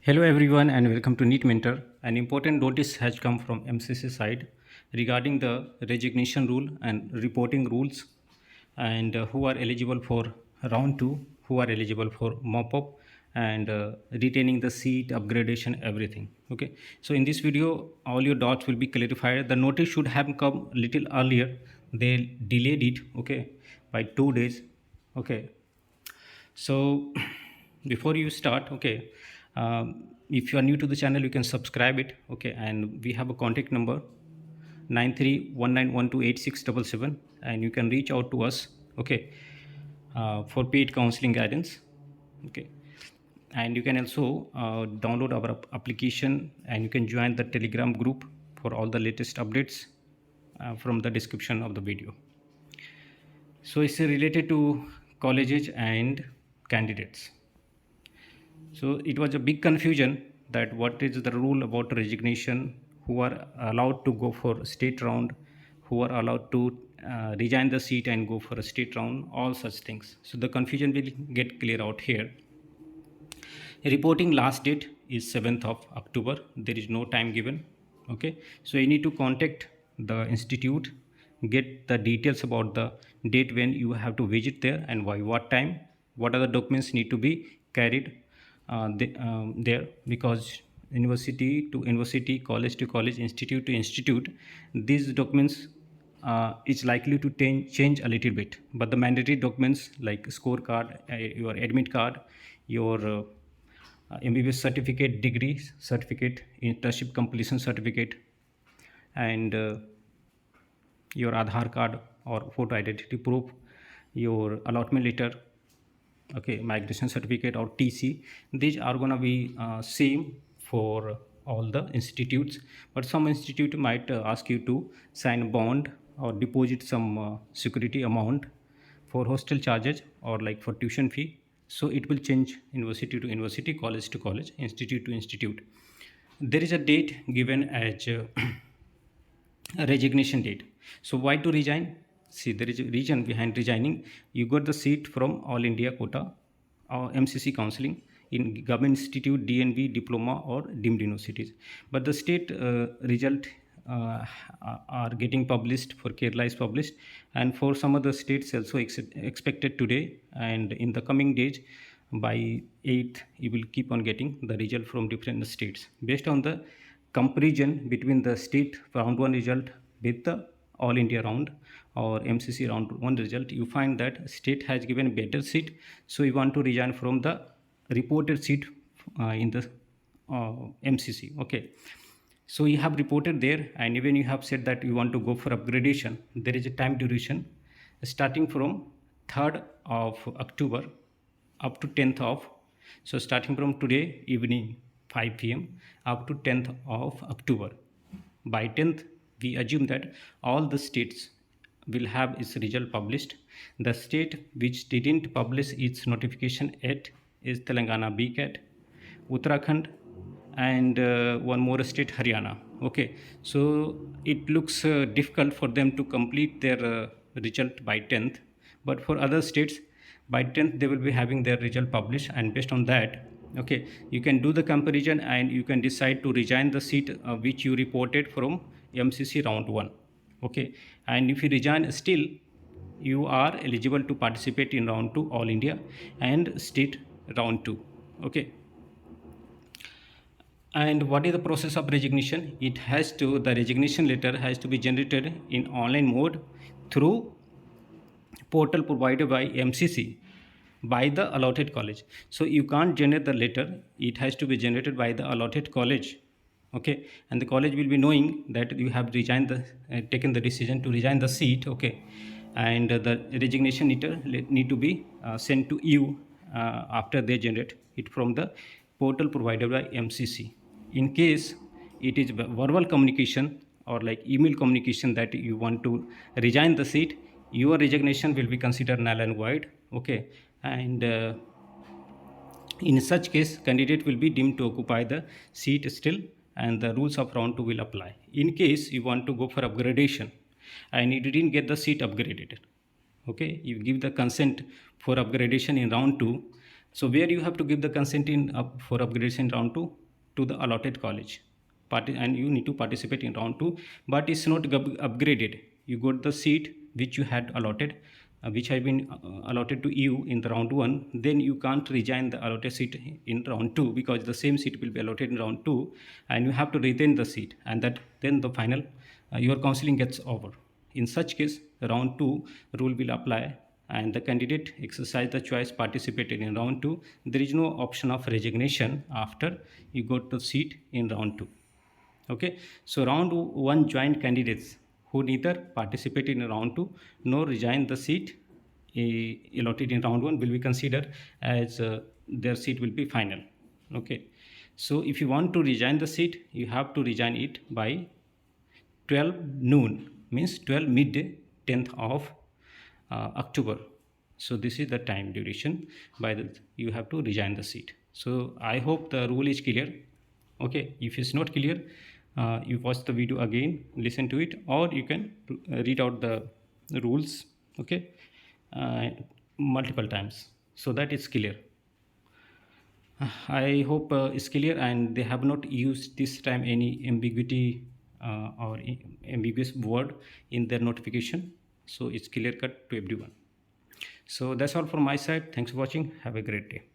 Hello everyone and welcome to NEET Mentor. An important notice has come from MCC side regarding the resignation rule and reporting rules and who are eligible for round 2, who are eligible for mop up and retaining the seat, upgradation, everything. Okay. So in this video, all your doubts will be clarified. The notice should have come little earlier. They delayed it, okay, by 2 days. Okay, so before you start, okay, if you are new to the channel, you can subscribe it, okay, and we have a contact number 9319128677, and you can reach out to us, okay, for paid counseling guidance, okay. And you can also download our application, and you can join the Telegram group for all the latest updates from the description of the video. So it's related to colleges and candidates. So it was a big confusion that what is the rule about resignation, who are allowed to go for state round, who are allowed to resign the seat and go for a state round, all such things. So the confusion will get clear out here. Reporting last date is 7th of October. There is no time given. Okay, so you need to contact the institute, get the details about the date when you have to visit there and by what time, what are the documents need to be carried there, because university to university, college to college, institute to institute, these documents is likely to change a little bit, but the mandatory documents like scorecard, your admit card, your MBBS certificate, degree certificate, internship completion certificate, and your Aadhaar card or photo identity proof, your allotment letter, okay, migration certificate or TC. These are gonna be same for all the institutes, but some institute might ask you to sign a bond or deposit some security amount for hostel charges or like for tuition fee. So it will change university to university, college to college, institute to institute. There is a date given as a resignation date. So why to resign? See, there is a reason behind resigning. You got the seat from All India quota or MCC counseling in government institute, DNV, diploma or deemed universities. But the state result are getting published. For Kerala is published, and for some other states also expected today, and in the coming days by 8th you will keep on getting the result from different states based on the comparison between the state round 1 result with the all India round or MCC round 1 result. You find that state has given better seat, so you want to resign from the reported seat in the MCC. Okay, so you have reported there, and even you have said that you want to go for upgradation. There is a time duration starting from 3rd of October up to 10th of, so starting from today evening 5 p.m. up to 10th of October. By 10th, we assume that all the states will have its result published. The state which didn't publish its notification yet is Telangana BCAT, Uttarakhand, and one more state, Haryana. Okay, so it looks difficult for them to complete their result by 10th, but for other states by 10th they will be having their result published, and based on that, okay, you can do the comparison and you can decide to resign the seat which you reported from MCC round 1. Okay, and if you resign still, you are eligible to participate in round 2 all India and state round 2. Okay, and what is the process of resignation? The resignation letter has to be generated in online mode through portal provided by MCC by the allotted college. So you can't generate the letter, it has to be generated by the allotted college. Okay, and the college will be knowing that you have resigned taken the decision to resign the seat. Okay, and the resignation letter need to be sent to you after they generate it from the portal provided by MCC. In case it is verbal communication or like email communication that you want to resign the seat, your resignation will be considered null and void. Okay, and in such case candidate will be deemed to occupy the seat still, and the rules of round 2 will apply. In case you want to go for upgradation and you didn't get the seat upgraded, okay, you give the consent for upgradation in round 2, So where you have to give the consent in up for upgrades in round 2 to the allotted college. And you need to participate in round 2, but it's not upgraded. You got the seat which you had allotted, which had been allotted to you in the round 1, then you can't rejoin the allotted seat in round 2, because the same seat will be allotted in round 2 and you have to retain the seat, and that then the final your counseling gets over. In such case, round 2 rule will apply and the candidate exercise the choice participated in round 2. There is no option of resignation after you got the seat in round 2. Okay, so round 1 joined candidates who neither participated in round 2 nor resigned the seat allotted in round 1 will be considered as their seat will be final. Okay, so if you want to resign the seat, you have to resign it by 12 noon, means 12 midday, 10th of October. So this is the time duration by the you have to resign the seat. So I hope the rule is clear. Okay, if it's not clear, you watch the video again, listen to it, or you can read out the rules. Okay, uh, multiple times so that it's clear. I hope it's clear and they have not used this time any ambiguity or ambiguous word in their notification. So it's clear cut to everyone. So that's all from my side. Thanks for watching. Have a great day.